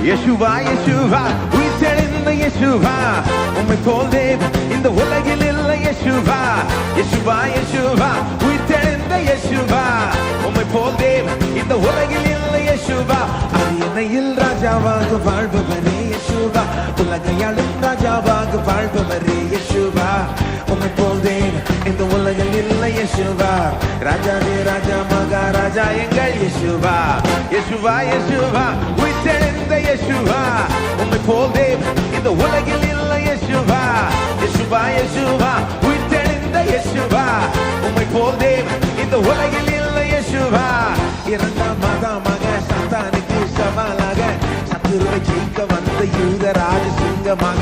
யேசுவா யேசுவா உயிர்த்தெழுந்த யேசுவா உம்மை போல் தேவன் இந்த உலகில் இல்லை யேசுவா யேசுவா யேசுவா உயிர்த்தெழுந்த யேசுவா உம்மை போல் தேவன் இந்த உலகில் இல்லை யேசுவா அரியணையில் ராஜாவாக வாழ்பவரே யேசுவா உலகையாளும் ராஜாவாக வாழ்பவரே யேசுவா உம்மை போல் தேவன் இந்த உலகில் இல்லை யேசுவா ராஜாவே ராஜா மகாராஜா எங்கள் யேசுவா யேசுவா யேசுவா உயிர்த்தெழுந்த யேசுவா உம்மை போல் தேவன் இந்த உலகில் இல்லை யேசுவா யேசுவா யேசுவா உயிர்த்தெழுந்த யேசுவா உம்மை போல் தேவன் இந்த உலகில் இல்லை யேசுவா இரண்டாம் மகமாக சாத்தானுக்கு சவாலாக சத்துருவை ஜெயிக்க வந்த யூதராஜ சிங்கமாக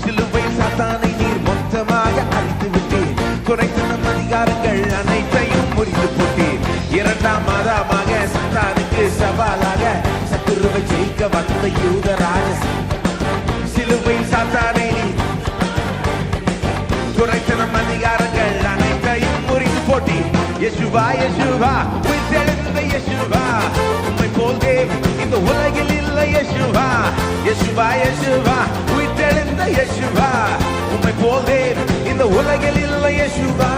சிலுவை சாத்தானை நீர் மொத்தமாக அழித்து விட்டீர் குறைத்த நம் அதிகாரங்கள் அனைத்தையும் முறித்து போட்டீர் இரண்டாம் மதமாக சாத்தானுக்கு சவாலாக சத்துருவை ஜெயிக்க வந்த யூதராஜ சிலுவை சாத்தானை நீர் குறைத்த நம் அதிகாரங்கள் அனைத்தையும் முறித்து போட்டீர் யேசுவா யேசுவா உயிர்த்தெழுந்த யேசுவா உம்மை போல் தேவன் இந்த உலகில் இல்லை யேசுவா யேசுவா யேசுவா உயிர்த்தெழுந்த யேசுவா உம்மை போல் தேவன் இந்த உலகில் இல்லை யேசுவா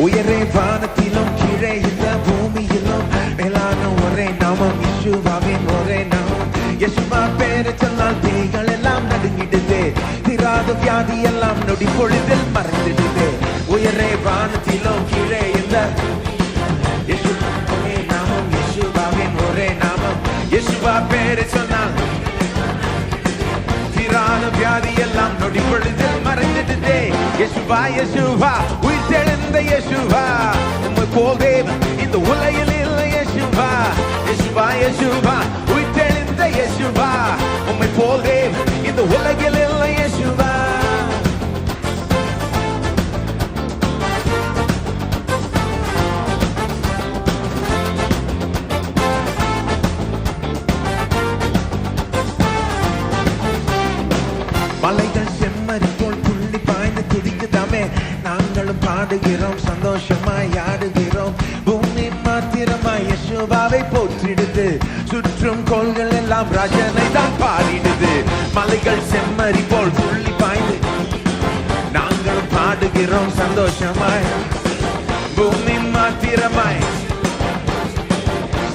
உயரே வானத்திலும் கீழே இந்த பூமியிலும் மேலான ஒரே நாமம் யேசுவாவின் ஒரே நாமம் யேசுவா பேரை சொன்னால் பேய்கள் எல்லாம் நடுங்கிடுது திராத வியாதி எல்லாம் நொடி பொழுதில் மறைந்திடுது உயரே வானத்திலும் கீழே இந்த ஒரே நாமம் யேசுவாவின் ஒரே நாமம் யேசுவா பேரை சொன்னால் திராத வியாதி எல்லாம் நொடி பொழுதில் மறைந்திடுது யேசுவா யேசுவா உயிர்த்தெழுந்த யேசுவா உம்மை போல் தேவன் இந்த உலகில் இல்லை யேசுவா யேசுவா யேசுவா உயிர்த்தெழுந்த யேசுவா உம்மை போல் தேவன் இந்த உலகில் இல்லை யேசுவா மலைகள் செம்மறி போல் புள்ளி பாய்ந்து துடிக்குதாமே நாங்களும் பாடுகிறோம் சந்தோஷமாய் ஆடுகிறோம் பூமி மாத்திரமாய் யேசுவாவை போற்றிடுது சுற்றும் கோள்கள் எல்லாம் ராஜனை தான் பாடிடுது மலைகள் செம்மறி போல் புள்ளி பாய்ந்து நாங்களும் பாடுகிறோம் சந்தோஷமாய் பூமி மாத்திரமாய்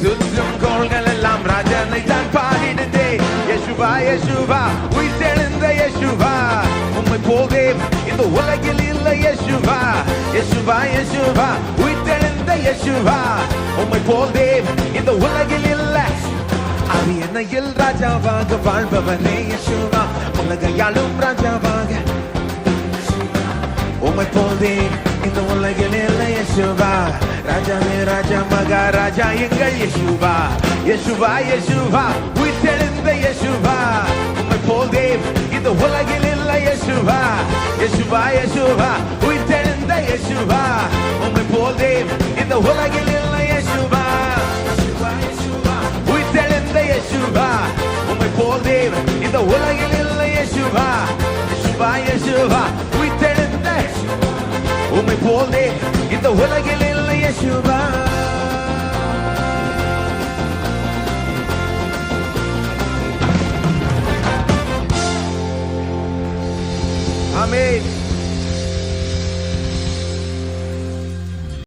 சுற்றும் கோள்கள் எல்லாம் ராஜனை தான் பாடிடுது யேசுவா யேசுவா உயிர்த்தெழுந்த யேசுவா உம்மை போல் தேவன் இந்த உலகில் இல்லை யேசுவா யேசுவா யேசுவா உயிர்த்தெழுந்த யேசுவா உம்மை போல் தேவன் இந்த உலகில் இல்லை அரியணையில் ராஜாவாக வாழ்பவனே யேசுவா உலகையாளும் ராஜாவாக உம்மை போல் தேவன் இந்த உலகில் இல்லை யேசுவா ராஜாவே ராஜா மகாராஜா எங்கள் யேசுவா யேசுவா யேசுவா உயிர்த்தெழுந்த யேசுவா உம்மை போல் தேவன் இந்த உலகில் இல்லை யேசுவா யேசுவா யேசுவா உயிர்த்தெழுந்த யேசுவா உம்மை போல் தேவன் இந்த உலகில் இல்லை யேசுவா யேசுவா யேசுவா உயிர்த்தெழுந்த யேசுவா உம்மை போல் தேவன் இந்த உலகில் இல்லை யேசுவா யேசுவா யேசுவா உயிர்த்தெழுந்த உம்மை போல் தேவன் இந்த உலகில் இல்லை யேசுவா ஆமென்.